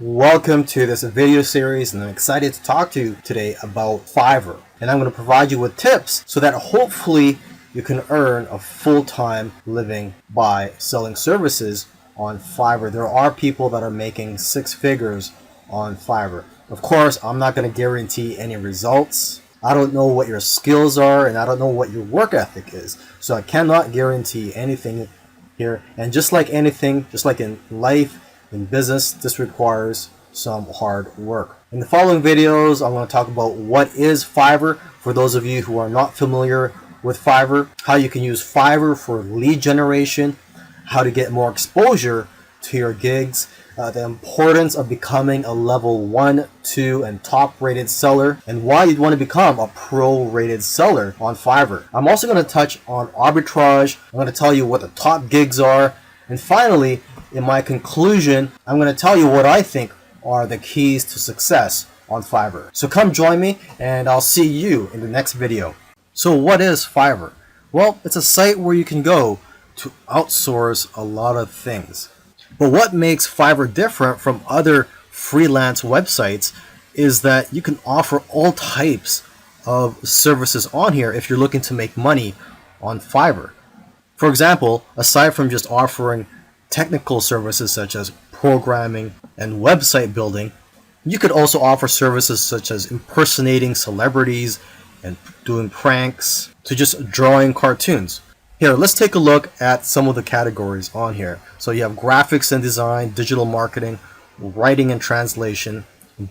Welcome to this video series, and I'm excited to talk to you today about Fiverr. And I'm going to provide you with tips so that hopefully you can earn a full-time living by selling services on Fiverr. There are people that are making six figures on Fiverr. Of course, I'm not going to guarantee any results. I don't know what your skills are, and I don't know what your work ethic is. So I cannot guarantee anything here. And just like anything, just like in life, in business, this requires some hard work. In the following videos, I'm going to talk about what is Fiverr for those of you who are not familiar with Fiverr, how you can use Fiverr for lead generation, how to get more exposure to your gigs, the importance of becoming a level 1, 2, and top rated seller, and why you'd want to become a pro rated seller on Fiverr. I'm also going to touch on arbitrage. I'm going to tell you what the top gigs are, and finally, in my conclusion, I'm going to tell you what I think are the keys to success on Fiverr. So come join me, and I'll see you in the next video. So what is Fiverr? Well, it's a site where you can go to outsource a lot of things. But what makes Fiverr different from other freelance websites is that you can offer all types of services on here if you're looking to make money on Fiverr. For example, aside from just offering technical services such as programming and website building, you could also offer services such as impersonating celebrities and doing pranks to just drawing cartoons. Here, let's take a look at some of the categories on here. So you have graphics and design, digital marketing, writing and translation,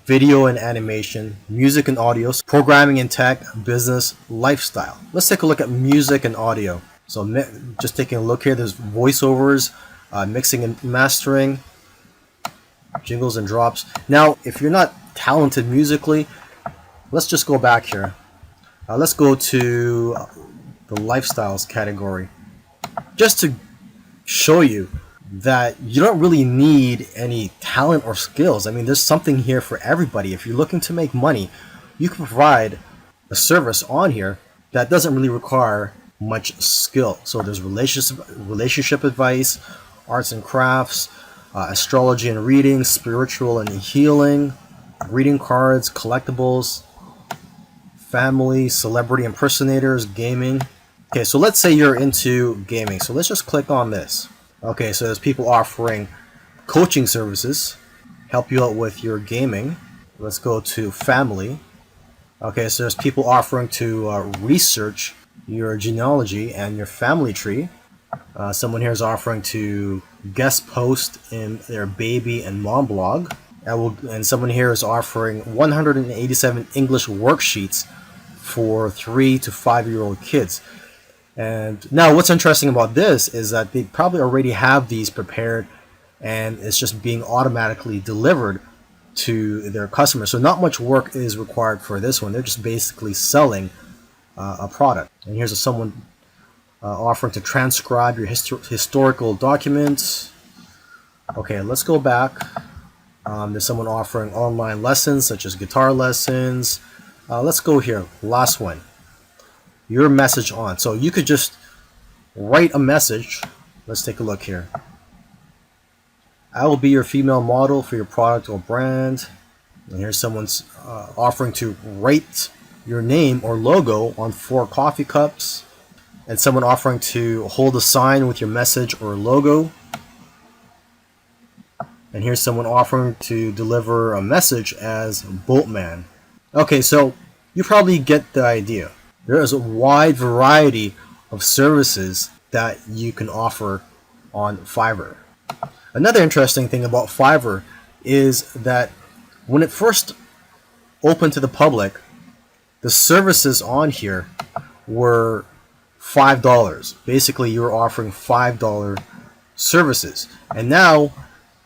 video and animation, music and audio, programming and tech, business, lifestyle. Let's take a look at music and audio. So just taking a look here, there's voiceovers, mixing and mastering, jingles and drops. Now, if you're not talented musically, let's just go back here. Let's go to the lifestyles category, just to show you that you don't really need any talent or skills. I mean, there's something here for everybody. If you're looking to make money, you can provide a service on here that doesn't really require much skill. So there's relationship advice, arts and crafts, astrology and reading, spiritual and healing, greeting cards, collectibles, family, celebrity impersonators, gaming. Okay, so let's say you're into gaming. So let's just click on this. Okay, so there's people offering coaching services, help you out with your gaming. Let's go to family. Okay, so there's people offering to research your genealogy and your family tree. Someone here is offering to guest post in their baby and mom blog. And someone here is offering 187 English worksheets for 3 to 5-year-old kids. And now what's interesting about this is that they probably already have these prepared, and it's just being automatically delivered to their customers. So not much work is required for this one. They're just basically selling a product. And here's someone offering to transcribe your historical documents. Okay, let's go back. There's someone offering online lessons such as guitar lessons. Let's go here, last one, your message on. So you could just write a message. Let's take a look here. I will be your female model for your product or brand. And here's someone's offering to write your name or logo on 4 coffee cups. And someone offering to hold a sign with your message or logo. And here's someone offering to deliver a message as Boatman. Okay, so you probably get the idea. There is a wide variety of services that you can offer on Fiverr. Another interesting thing about Fiverr is that when it first opened to the public, the services on here were $5. Basically, you were offering $5 services. And now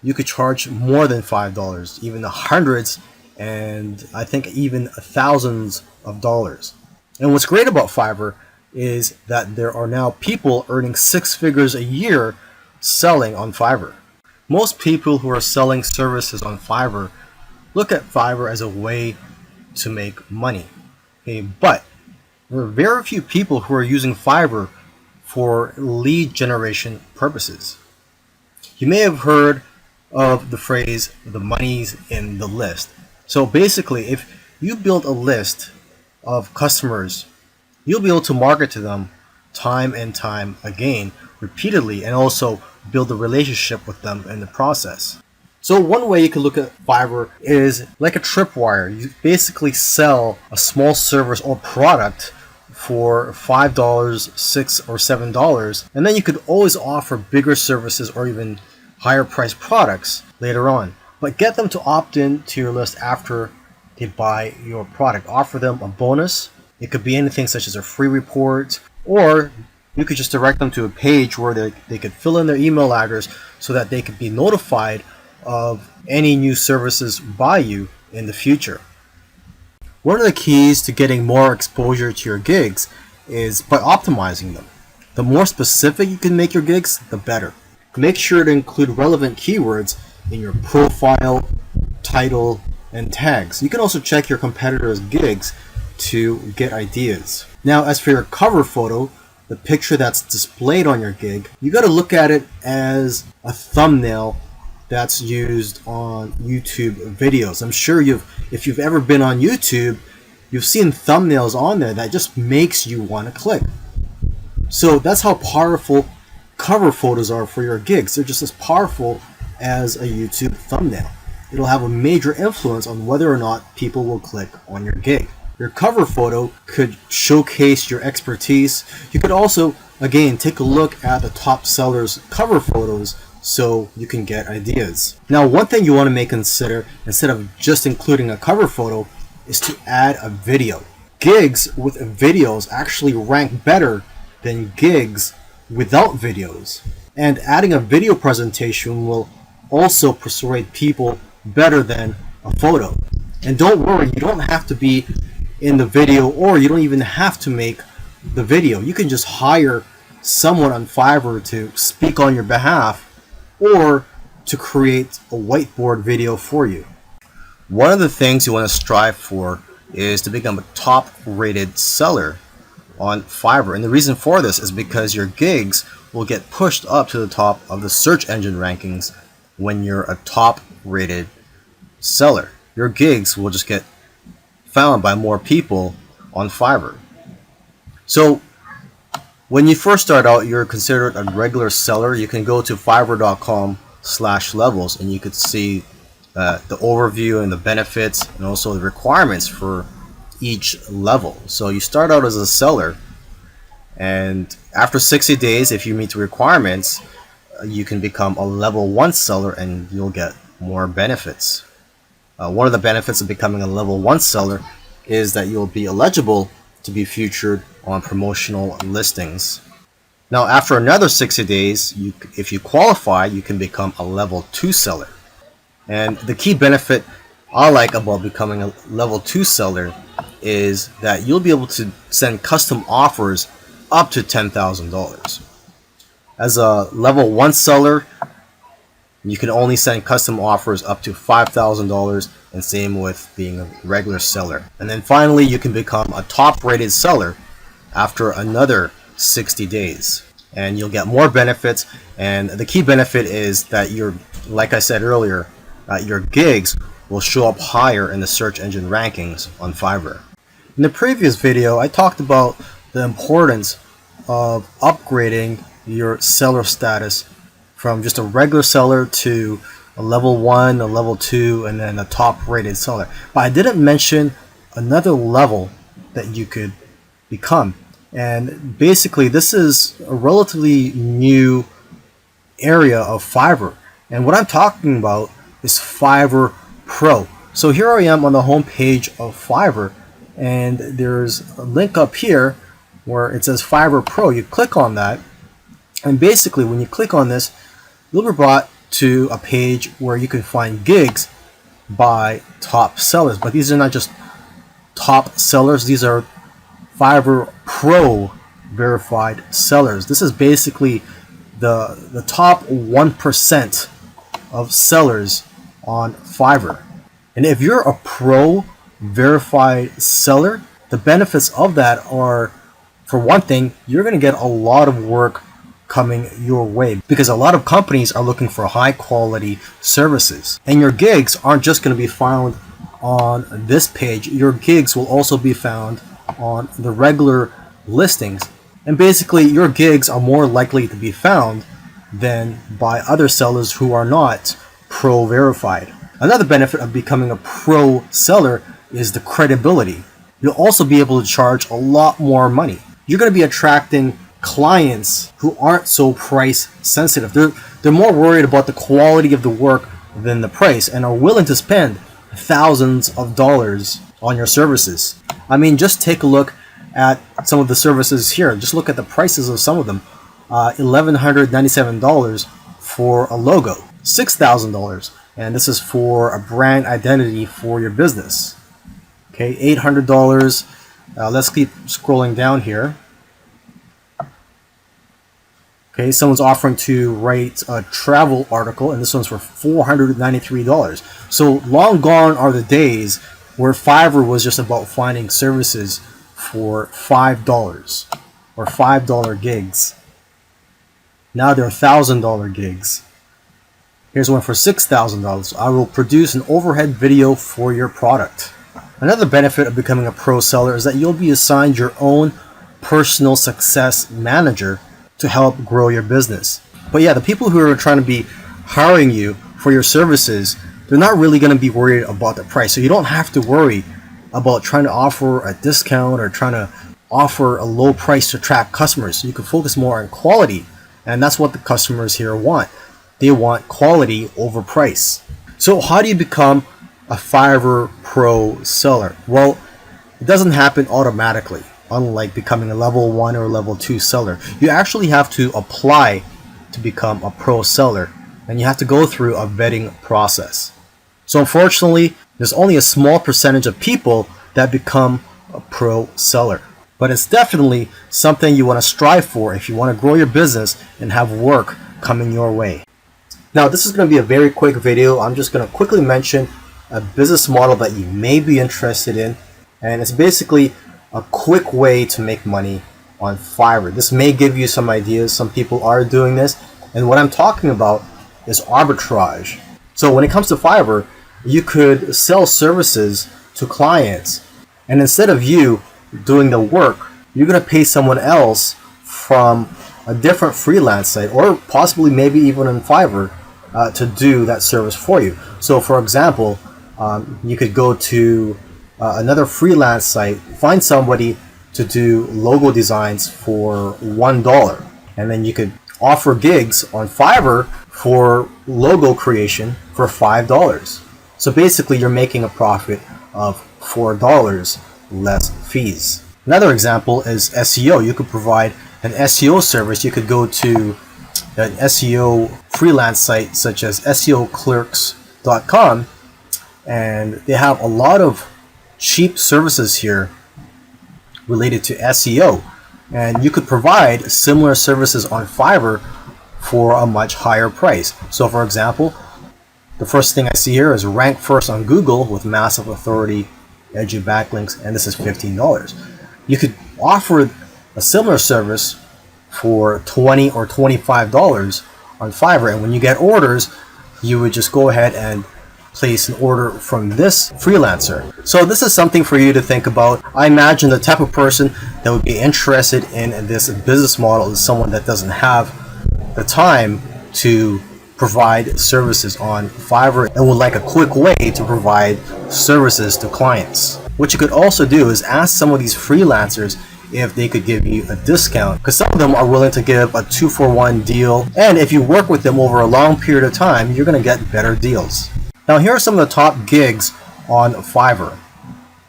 you could charge more than $5, even the hundreds, and I think even thousands of dollars. And what's great about Fiverr is that there are now people earning 6 figures a year selling on Fiverr. Most people who are selling services on Fiverr look at Fiverr as a way to make money. Okay, but there are very few people who are using Fiverr for lead generation purposes. You may have heard of the phrase, the money's in the list. So basically, if you build a list of customers, you'll be able to market to them time and time again, repeatedly, and also build a relationship with them in the process. So one way you can look at Fiverr is like a tripwire. You basically sell a small service or product for $5, $6, or $7, and then you could always offer bigger services or even higher priced products later on. But get them to opt in to your list after they buy your product. Offer them a bonus. It could be anything such as a free report, or you could just direct them to a page where they could fill in their email address so that they could be notified of any new services by you in the future. One of the keys to getting more exposure to your gigs is by optimizing them. The more specific you can make your gigs, the better. Make sure to include relevant keywords in your profile, title, and tags. You can also check your competitors' gigs to get ideas. Now, as for your cover photo, the picture that's displayed on your gig, you got to look at it as a thumbnail that's used on YouTube videos. I'm sure if you've ever been on YouTube, you've seen thumbnails on there that just makes you want to click. So that's how powerful cover photos are for your gigs. They're just as powerful as a YouTube thumbnail. It'll have a major influence on whether or not people will click on your gig. Your cover photo could showcase your expertise. You could also, again, take a look at the top sellers' cover photos so you can get ideas. Now, one thing you want to consider, instead of just including a cover photo, is to add a video. Gigs with videos actually rank better than gigs without videos. And adding a video presentation will also persuade people better than a photo. And don't worry, you don't have to be in the video, or you don't even have to make the video. You can just hire someone on Fiverr to speak on your behalf, or to create a whiteboard video for you. One of the things you want to strive for is to become a top rated seller on Fiverr. And the reason for this is because your gigs will get pushed up to the top of the search engine rankings when you're a top rated seller. Your gigs will just get found by more people on Fiverr. So when you first start out, you're considered a regular seller. You can go to fiverr.com/levels and you could see the overview and the benefits and also the requirements for each level. So you start out as a seller, and after 60 days, if you meet the requirements, you can become a level 1 seller and you'll get more benefits. One of the benefits of becoming a level 1 seller is that you'll be eligible to be featured on promotional listings. Now, after another 60 days, if you qualify, you can become a level 2 seller. And the key benefit I like about becoming a level 2 seller is that you'll be able to send custom offers up to $10,000. As a level 1 seller, you can only send custom offers up to $5,000, and same with being a regular seller. And then finally, you can become a top rated seller after another 60 days. And you'll get more benefits, and the key benefit is that like I said earlier, your gigs will show up higher in the search engine rankings on Fiverr. In the previous video, I talked about the importance of upgrading your seller status from just a regular seller to a level 1, a level 2, and then a top rated seller. But I didn't mention another level that you could become. And basically, this is a relatively new area of Fiverr. And what I'm talking about is Fiverr Pro. So here I am on the home page of Fiverr, and there's a link up here where it says Fiverr Pro. You click on that, and basically when you click on this, you'll be brought to a page where you can find gigs by top sellers. But these are not just top sellers, these are Fiverr Pro verified sellers. This is basically the top 1% of sellers on Fiverr. And if you're a pro verified seller, the benefits of that are, for one thing, you're going to get a lot of work coming your way, because a lot of companies are looking for high quality services. And your gigs aren't just going to be found on this page. Your gigs will also be found on the regular listings. And basically, your gigs are more likely to be found than by other sellers who are not pro verified. Another benefit of becoming a pro seller is the credibility. You'll also be able to charge a lot more money. You're going to be attracting clients who aren't so price sensitive. They're more worried about the quality of the work than the price, and are willing to spend thousands of dollars on your services. I mean, just take a look at some of the services here. Just look at the prices of some of them. $1,197 for a logo, $6,000, and this is for a brand identity for your business. Okay, $800. Let's keep scrolling down here. Okay, someone's offering to write a travel article, and this one's for $493. So long gone are the days where Fiverr was just about finding services for $5 or $5 gigs. Now they're $1,000 gigs. Here's one for $6,000. I will produce an overhead video for your product. Another benefit of becoming a pro seller is that you'll be assigned your own personal success manager to help grow your business. But yeah, the people who are trying to be hiring you for your services, they're not really going to be worried about the price. So you don't have to worry about trying to offer a discount or trying to offer a low price to attract customers. So you can focus more on quality, and that's what the customers here want. They want quality over price. So how do you become a Fiverr pro seller? Well, it doesn't happen automatically. Unlike becoming a level 1 or level 2 seller, you actually have to apply to become a pro seller, and you have to go through a vetting process. So unfortunately, there's only a small percentage of people that become a pro seller. But it's definitely something you want to strive for if you want to grow your business and have work coming your way. Now, this is going to be a very quick video. I'm just going to quickly mention a business model that you may be interested in, and it's basically a quick way to make money on Fiverr. This may give you some ideas. Some people are doing this, and what I'm talking about is arbitrage. So when it comes to Fiverr, you could sell services to clients, and instead of you doing the work, you're going to pay someone else from a different freelance site, or possibly maybe even on Fiverr, to do that service for you. So for example, you could go to another freelance site, find somebody to do logo designs for $1, and then you could offer gigs on Fiverr for logo creation for $5. So basically you're making a profit of $4 less fees. Another example is SEO. You could provide an SEO service. You could go to an SEO freelance site such as SEOclerks.com, and they have a lot of cheap services here related to SEO, and you could provide similar services on Fiverr for a much higher price. So for example, the first thing I see here is rank first on Google with massive authority, edgy backlinks, and this is $15. You could offer a similar service for $20 or $25 on Fiverr, and when you get orders, you would just go ahead and place an order from this freelancer. So this is something for you to think about. I imagine the type of person that would be interested in this business model is someone that doesn't have the time to provide services on Fiverr and would like a quick way to provide services to clients. What you could also do is ask some of these freelancers if they could give you a discount, because some of them are willing to give a 2-for-1 deal, and if you work with them over a long period of time, you're going to get better deals. Now here are some of the top gigs on Fiverr: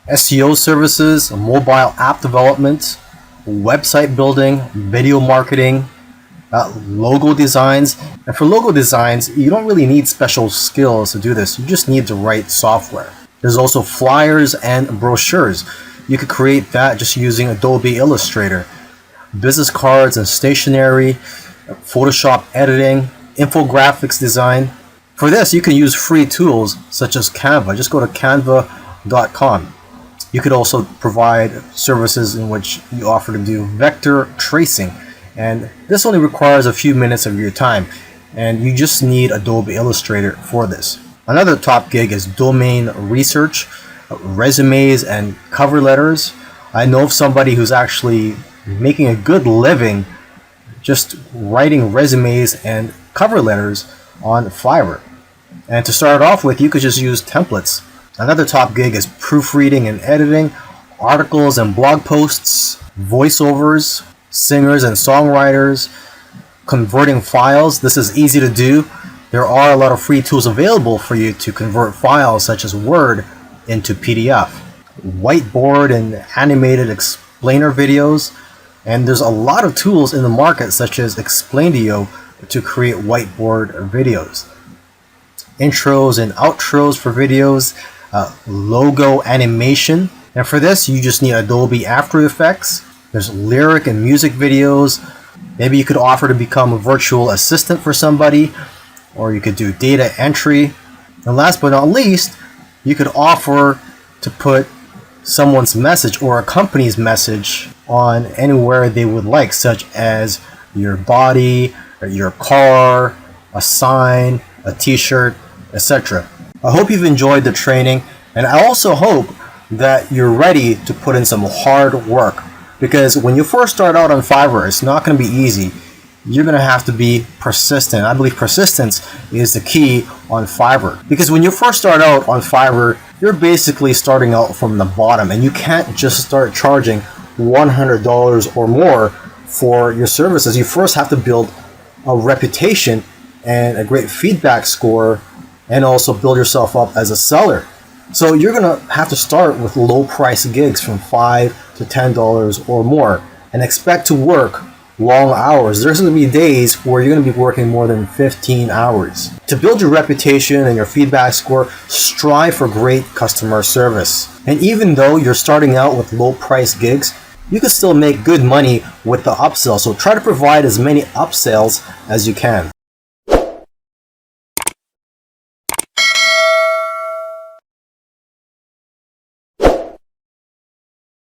SEO services, mobile app development, website building, video marketing, logo designs. And for logo designs, you don't really need special skills to do this. You just need the right software. There's also flyers and brochures. You could create that just using Adobe Illustrator. Business cards and stationery, Photoshop editing, infographics design. For this, you can use free tools such as Canva. Just go to canva.com. You could also provide services in which you offer to do vector tracing And this only requires a few minutes of your time, and you just need Adobe Illustrator for this. Another top gig is domain research, resumes and cover letters. I know of somebody who's actually making a good living just writing resumes and cover letters on Fiverr. And to start off with, you could just use templates. Another top gig is proofreading and editing, articles and blog posts, voiceovers, singers and songwriters, converting files. This is easy to do. There are a lot of free tools available for you to convert files such as Word into PDF. Whiteboard and animated explainer videos. And there's a lot of tools in the market such as Explaindio to create whiteboard videos. Intros and outros for videos, logo animation. And for this, you just need Adobe After Effects. There's lyric and music videos. Maybe you could offer to become a virtual assistant for somebody, or you could do data entry. And last but not least, you could offer to put someone's message or a company's message on anywhere they would like, such as your body, or your car, a sign, a t-shirt, etc. I hope you've enjoyed the training, and I also hope that you're ready to put in some hard work, because when you first start out on Fiverr, it's not going to be easy. You're going to have to be persistent. I believe persistence is the key on Fiverr, because when you first start out on Fiverr, you're basically starting out from the bottom, and you can't just start charging $100 or more for your services. You first have to build a reputation and a great feedback score, and also build yourself up as a seller. So you're going to have to start with low price gigs from $5 to $10 or more, and expect to work long hours. There's going to be days where you're going to be working more than 15 hours. To build your reputation and your feedback score, strive for great customer service. And even though you're starting out with low price gigs, you can still make good money with the upsell. So try to provide as many upsells as you can.